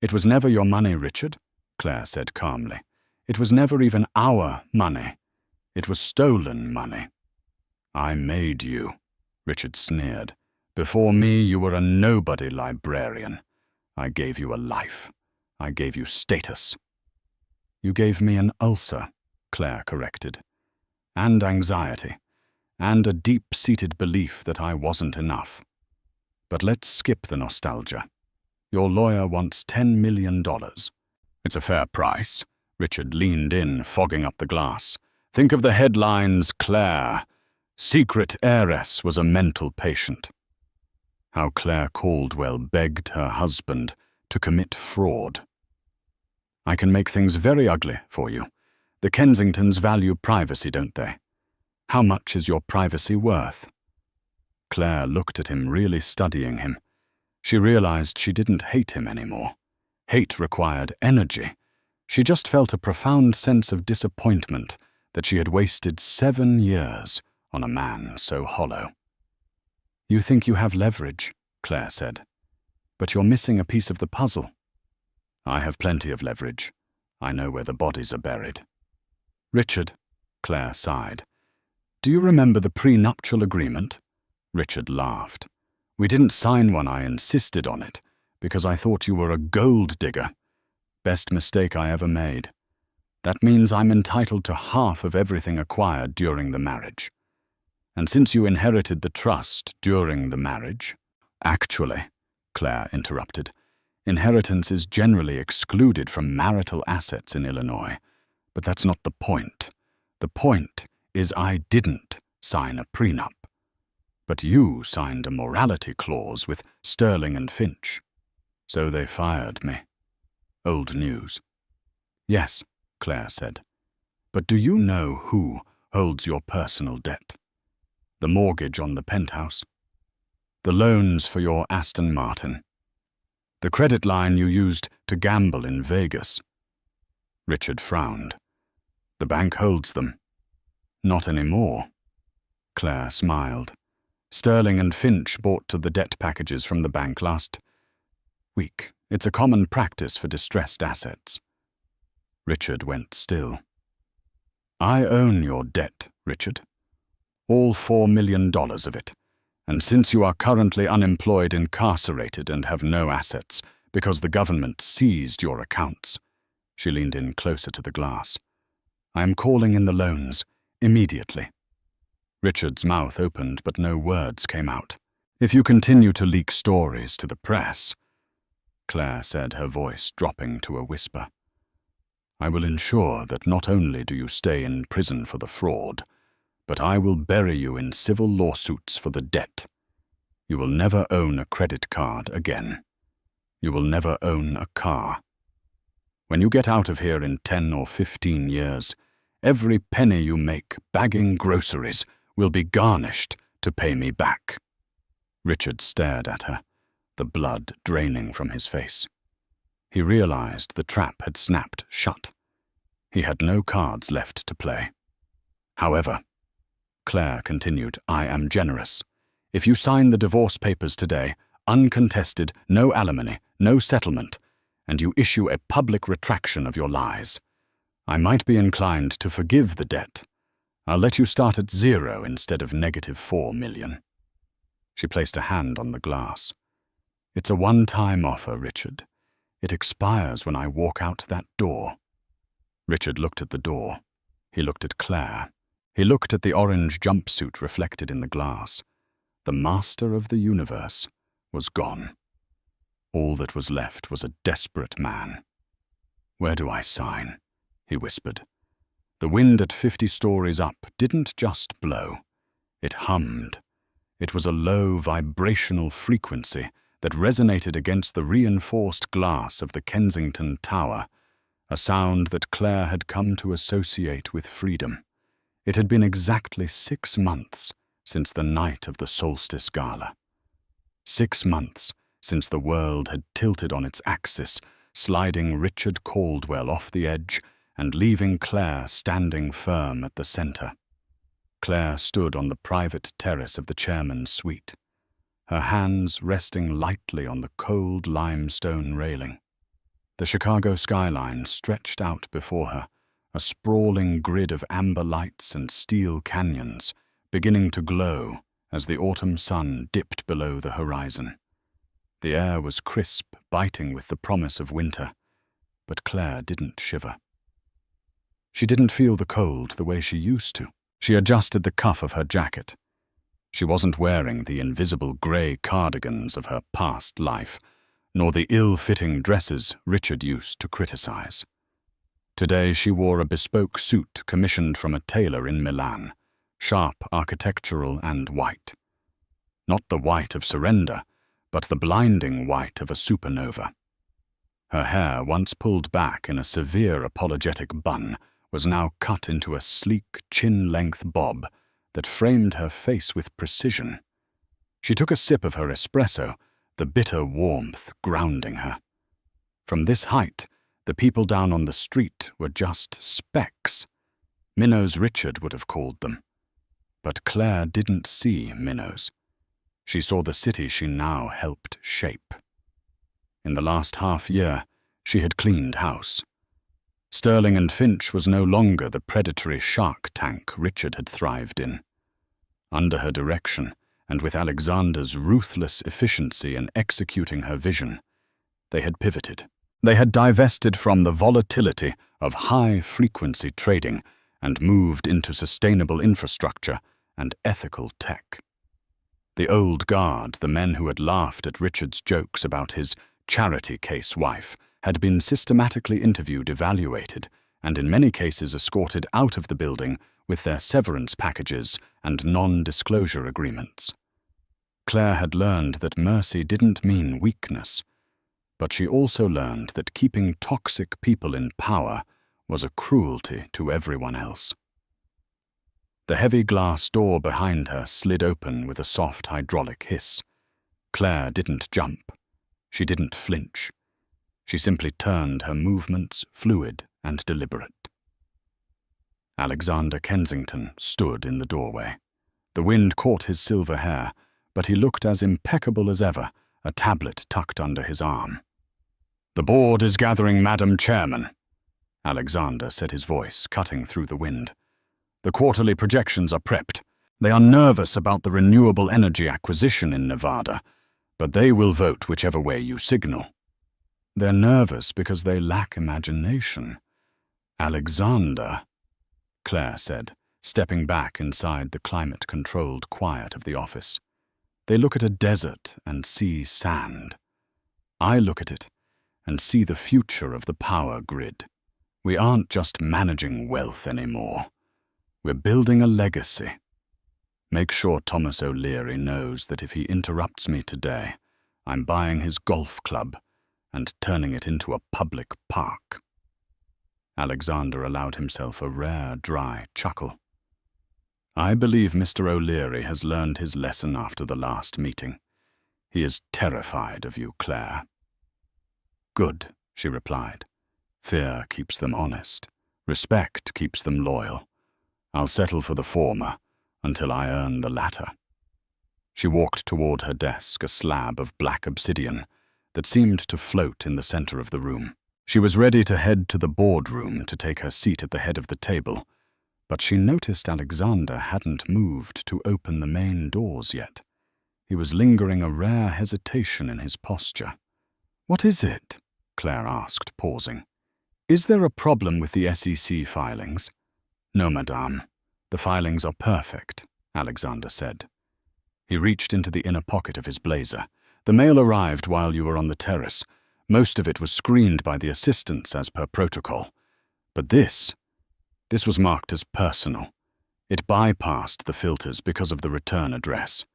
"It was never your money, Richard," Claire said calmly. "It was never even our money. It was stolen money." "I made you," Richard sneered. "Before me, you were a nobody librarian. I gave you a life. I gave you status." "You gave me an ulcer," Claire corrected. "And anxiety. And a deep-seated belief that I wasn't enough. But let's skip the nostalgia. Your lawyer wants $10 million. It's a fair price." Richard leaned in, fogging up the glass. "Think of the headlines, Claire. Secret heiress was a mental patient. How Claire Caldwell begged her husband to commit fraud. I can make things very ugly for you. The Kensingtons value privacy, don't they? How much is your privacy worth?" Claire looked at him, really studying him. She realized she didn't hate him anymore. Hate required energy. She just felt a profound sense of disappointment that she had wasted 7 years on a man so hollow. "You think you have leverage," Claire said. "But you're missing a piece of the puzzle." "I have plenty of leverage. I know where the bodies are buried." "Richard," Claire sighed. "Do you remember the prenuptial agreement?" Richard laughed. "We didn't sign one. I insisted on it, because I thought you were a gold digger. Best mistake I ever made. That means I'm entitled to half of everything acquired during the marriage. And since you inherited the trust during the marriage—" "Actually," Claire interrupted, "inheritance is generally excluded from marital assets in Illinois. But that's not the point. The point is I didn't sign a prenup. But you signed a morality clause with Sterling and Finch. So they fired me. Old news." "Yes," Claire said. "But do you know who holds your personal debt? The mortgage on the penthouse? The loans for your Aston Martin? The credit line you used to gamble in Vegas?" Richard frowned. "The bank holds them." "Not anymore." Claire smiled. "Sterling and Finch bought the debt packages from the bank last week. It's a common practice for distressed assets." Richard went still. "I own your debt, Richard. All $4 million of it. And since you are currently unemployed, incarcerated, and have no assets because the government seized your accounts," she leaned in closer to the glass, "I am calling in the loans immediately." Richard's mouth opened, but no words came out. "If you continue to leak stories to the press," Claire said, her voice dropping to a whisper, "I will ensure that not only do you stay in prison for the fraud, but I will bury you in civil lawsuits for the debt. You will never own a credit card again. You will never own a car. When you get out of here in 10 or 15 years, every penny you make bagging groceries will be garnished to pay me back." Richard stared at her, the blood draining from his face. He realized the trap had snapped shut. He had no cards left to play. However, Claire continued, I am generous. If you sign the divorce papers today, uncontested, no alimony, no settlement, and you issue a public retraction of your lies, I might be inclined to forgive the debt. I'll let you start at 0 instead of -4 million. She placed a hand on the glass. It's a one-time offer, Richard. It expires when I walk out that door. Richard looked at the door. He looked at Claire. He looked at the orange jumpsuit reflected in the glass. The master of the universe was gone. All that was left was a desperate man. Where do I sign? He whispered. The wind at 50 stories up didn't just blow. It hummed. It was a low vibrational frequency that resonated against the reinforced glass of the Kensington Tower, a sound that Claire had come to associate with freedom. It had been exactly 6 months since the night of the solstice gala. 6 months since the world had tilted on its axis, sliding Richard Caldwell off the edge and leaving Claire standing firm at the center. Claire stood on the private terrace of the chairman's suite, her hands resting lightly on the cold limestone railing. The Chicago skyline stretched out before her, a sprawling grid of amber lights and steel canyons, beginning to glow as the autumn sun dipped below the horizon. The air was crisp, biting with the promise of winter, but Claire didn't shiver. She didn't feel the cold the way she used to. She adjusted the cuff of her jacket. She wasn't wearing the invisible grey cardigans of her past life, nor the ill-fitting dresses Richard used to criticize. Today she wore a bespoke suit commissioned from a tailor in Milan, sharp, architectural, and white. Not the white of surrender, but the blinding white of a supernova. Her hair, once pulled back in a severe apologetic bun, was now cut into a sleek, chin-length bob that framed her face with precision. She took a sip of her espresso, the bitter warmth grounding her. From this height, the people down on the street were just specks. Minnows Richard would have called them. But Claire didn't see minnows. She saw the city she now helped shape. In the last half-year, she had cleaned house. Sterling and Finch was no longer the predatory shark tank Richard had thrived in. Under her direction, and with Alexander's ruthless efficiency in executing her vision, they had pivoted. They had divested from the volatility of high-frequency trading and moved into sustainable infrastructure and ethical tech. The old guard, the men who had laughed at Richard's jokes about his charity case wife, had been systematically interviewed, evaluated, and in many cases escorted out of the building with their severance packages and non-disclosure agreements. Claire had learned that mercy didn't mean weakness, but she also learned that keeping toxic people in power was a cruelty to everyone else. The heavy glass door behind her slid open with a soft hydraulic hiss. Claire didn't jump. She didn't flinch. She simply turned, her movements fluid and deliberate. Alexander Kensington stood in the doorway. The wind caught his silver hair, but he looked as impeccable as ever, a tablet tucked under his arm. "The board is gathering, Madam Chairman," Alexander said, his voice cutting through the wind. "The quarterly projections are prepped. They are nervous about the renewable energy acquisition in Nevada, but they will vote whichever way you signal." "They're nervous because they lack imagination." "Alexander," Claire said, stepping back inside the climate-controlled quiet of the office. "They look at a desert and see sand. I look at it and see the future of the power grid. We aren't just managing wealth anymore. We're building a legacy. Make sure Thomas O'Leary knows that if he interrupts me today, I'm buying his golf club and turning it into a public park." Alexander allowed himself a rare, dry chuckle. "I believe Mr. O'Leary has learned his lesson after the last meeting. He is terrified of you, Claire." "Good," she replied. "Fear keeps them honest. Respect keeps them loyal. I'll settle for the former until I earn the latter. She walked toward her desk, a slab of black obsidian that seemed to float in the center of the room. She was ready to head to the boardroom to take her seat at the head of the table, but she noticed Alexander hadn't moved to open the main doors yet. He was lingering a rare hesitation in his posture. "What is it?" Claire asked, pausing. "Is there a problem with the SEC filings?" "No, madame. The filings are perfect," Alexander said. He reached into the inner pocket of his blazer. "The mail arrived while you were on the terrace. Most of it was screened by the assistants as per protocol. But this was marked as personal. It bypassed the filters because of the return address."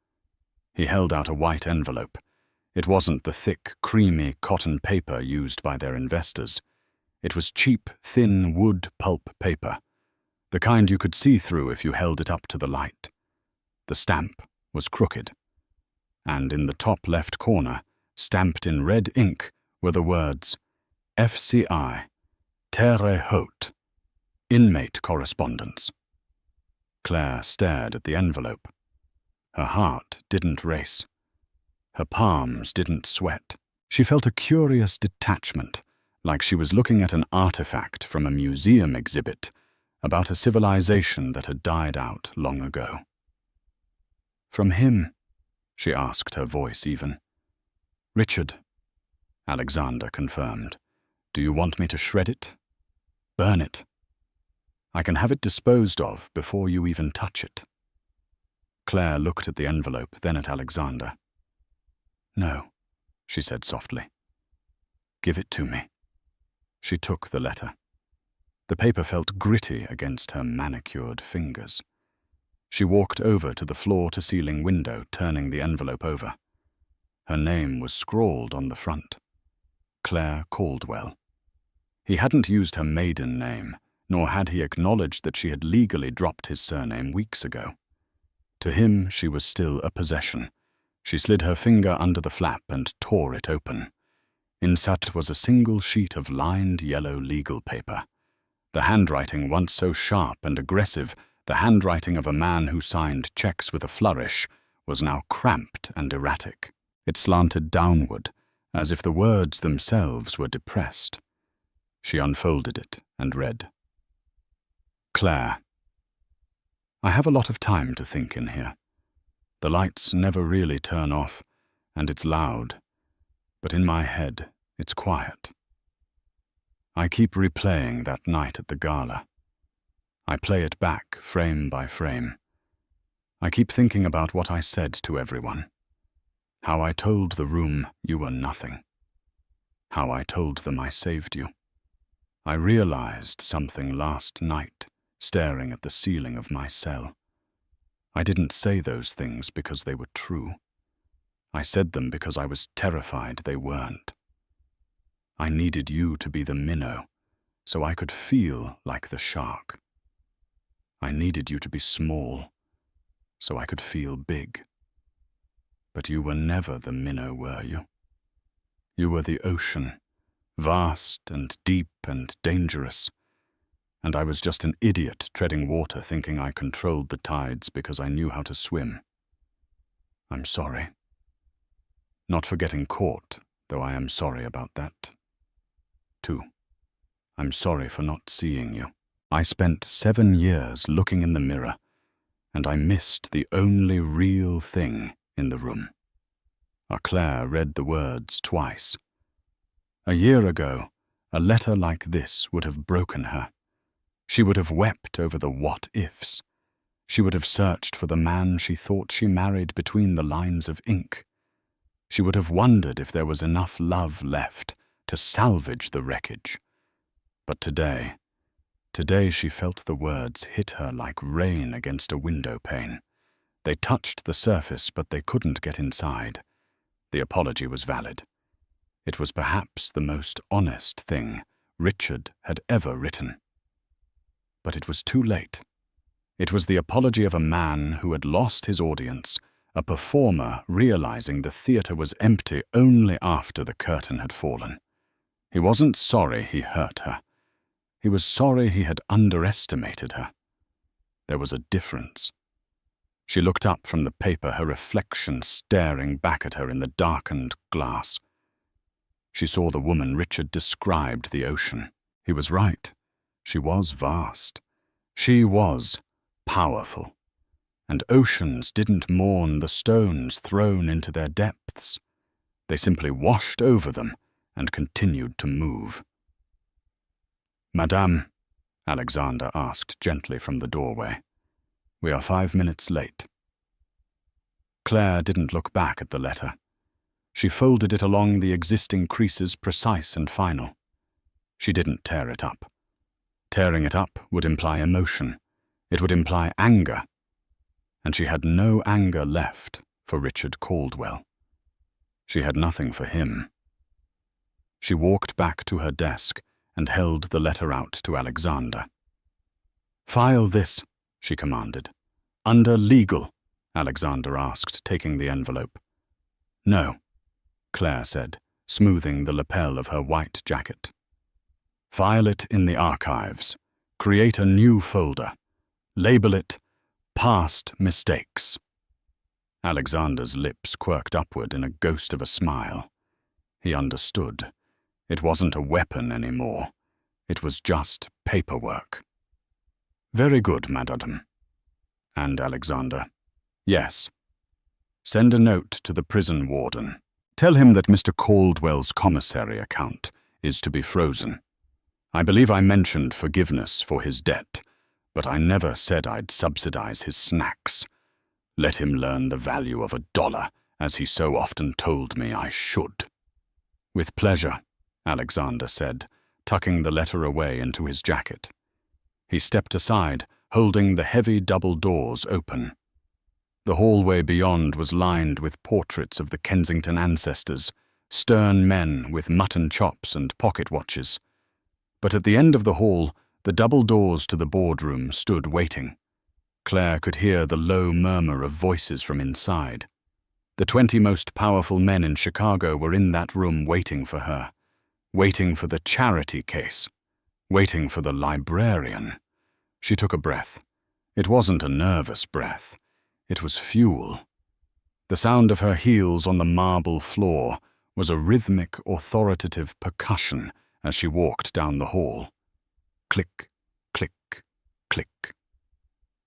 He held out a white envelope. It wasn't the thick, creamy cotton paper used by their investors. It was cheap, thin wood pulp paper, the kind you could see through if you held it up to the light. The stamp was crooked, and in the top left corner, stamped in red ink, were the words, FCI, Terre Haute, Inmate Correspondence. Claire stared at the envelope. Her heart didn't race. Her palms didn't sweat. She felt a curious detachment, like she was looking at an artifact from a museum exhibit about a civilization that had died out long ago. "From him?" she asked, her voice even. "Richard," Alexander confirmed. "Do you want me to shred it? Burn it? I can have it disposed of before you even touch it." Claire looked at the envelope, then at Alexander. "No," she said softly. "Give it to me." She took the letter. The paper felt gritty against her manicured fingers. She walked over to the floor-to-ceiling window, turning the envelope over. Her name was scrawled on the front. Claire Caldwell. He hadn't used her maiden name, nor had he acknowledged that she had legally dropped his surname weeks ago. To him, she was still a possession. She slid her finger under the flap and tore it open. Inside was a single sheet of lined yellow legal paper. The handwriting, once so sharp and aggressive, the handwriting of a man who signed checks with a flourish, was now cramped and erratic. It slanted downward, as if the words themselves were depressed. She unfolded it and read. Claire, I have a lot of time to think in here. The lights never really turn off, and it's loud, but in my head, it's quiet. I keep replaying that night at the gala. I play it back, frame by frame. I keep thinking about what I said to everyone. How I told the room you were nothing. How I told them I saved you. I realized something last night, staring at the ceiling of my cell. I didn't say those things because they were true. I said them because I was terrified they weren't. I needed you to be the minnow, so I could feel like the shark. I needed you to be small, so I could feel big. But you were never the minnow, were you? You were the ocean, vast and deep and dangerous, and I was just an idiot treading water thinking I controlled the tides because I knew how to swim. I'm sorry. Not for getting caught, though I am sorry about that. 2. I'm sorry for not seeing you. I spent 7 years looking in the mirror, and I missed the only real thing in the room. Claire read the words twice. A year ago, a letter like this would have broken her. She would have wept over the what-ifs. She would have searched for the man she thought she married between the lines of ink. She would have wondered if there was enough love left to salvage the wreckage. But today she felt the words hit her like rain against a window pane. They touched the surface, but they couldn't get inside. The apology was valid. It was perhaps the most honest thing Richard had ever written. But it was too late. It was the apology of a man who had lost his audience, a performer realizing the theater was empty only after the curtain had fallen. He wasn't sorry he hurt her. He He was sorry he had underestimated her. There was a difference. She looked up from the paper, her reflection staring back at her in the darkened glass. She saw the woman Richard described the ocean. He was right. She was vast. She was powerful. And oceans didn't mourn the stones thrown into their depths. They simply washed over them and continued to move. "Madame," Alexander asked gently from the doorway, "we are 5 minutes late." Claire didn't look back at the letter. She folded it along the existing creases, precise and final. She didn't tear it up. Tearing it up would imply emotion. It would imply anger. And she had no anger left for Richard Caldwell. She had nothing for him. She walked back to her desk and held the letter out to Alexander. "File this," she commanded. "Under legal?" Alexander asked, taking the envelope. "No," Claire said, smoothing the lapel of her white jacket. "File it in the archives. Create a new folder. Label it Past Mistakes." Alexander's lips quirked upward in a ghost of a smile. He understood. It wasn't a weapon anymore. It was just paperwork. "Very good, madame." And Alexander, "Yes. Send a note to the prison warden. Tell him that Mr. Caldwell's commissary account is to be frozen. I believe I mentioned forgiveness for his debt, but I never said I'd subsidize his snacks. Let him learn the value of $1, as he so often told me I should." "With pleasure," Alexander said, tucking the letter away into his jacket. He stepped aside, holding the heavy double doors open. The hallway beyond was lined with portraits of the Kensington ancestors, stern men with mutton chops and pocket watches. But at the end of the hall, the double doors to the boardroom stood waiting. Claire could hear the low murmur of voices from inside. The 20 most powerful men in Chicago were in that room waiting for her, waiting for the charity case, waiting for the librarian. She took a breath. It wasn't a nervous breath. It was fuel. The sound of her heels on the marble floor was a rhythmic, authoritative percussion as she walked down the hall. Click, click, click.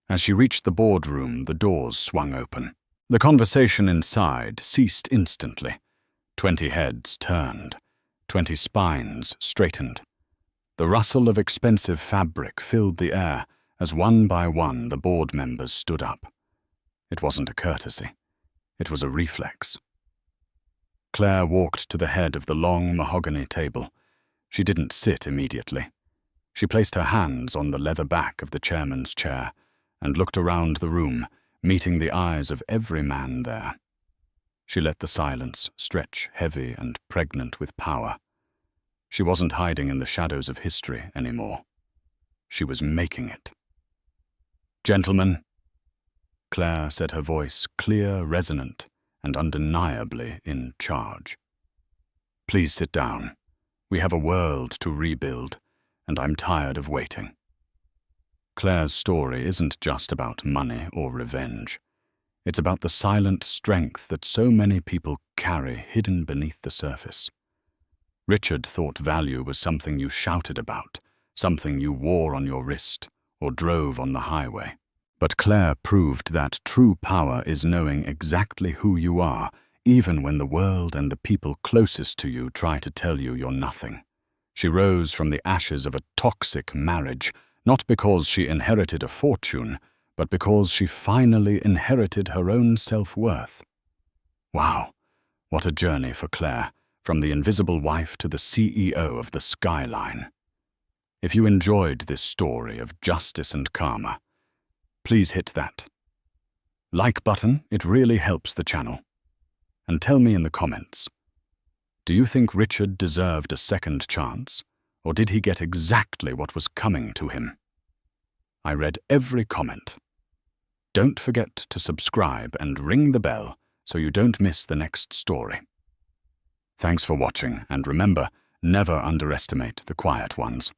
As she reached the boardroom, the doors swung open. The conversation inside ceased instantly. 20 heads turned. 20 spines straightened. The rustle of expensive fabric filled the air as one by one the board members stood up. It wasn't a courtesy. It was a reflex. Claire walked to the head of the long mahogany table. She didn't sit immediately. She placed her hands on the leather back of the chairman's chair and looked around the room, meeting the eyes of every man there. She let the silence stretch heavy and pregnant with power. She wasn't hiding in the shadows of history anymore. She was making it. "Gentlemen," Claire said, her voice clear, resonant, and undeniably in charge. "Please sit down. We have a world to rebuild, and I'm tired of waiting." Claire's story isn't just about money or revenge. It's about the silent strength that so many people carry hidden beneath the surface. Richard thought value was something you shouted about, something you wore on your wrist or drove on the highway. But Claire proved that true power is knowing exactly who you are, even when the world and the people closest to you try to tell you you're nothing. She rose from the ashes of a toxic marriage, not because she inherited a fortune, but because she finally inherited her own self-worth. Wow, what a journey for Claire, from the invisible wife to the CEO of the Skyline. If you enjoyed this story of justice and karma, please hit that like button. It really helps the channel. And tell me in the comments, do you think Richard deserved a second chance, or did he get exactly what was coming to him? I read every comment. Don't forget to subscribe and ring the bell so you don't miss the next story. Thanks for watching, and remember, never underestimate the quiet ones.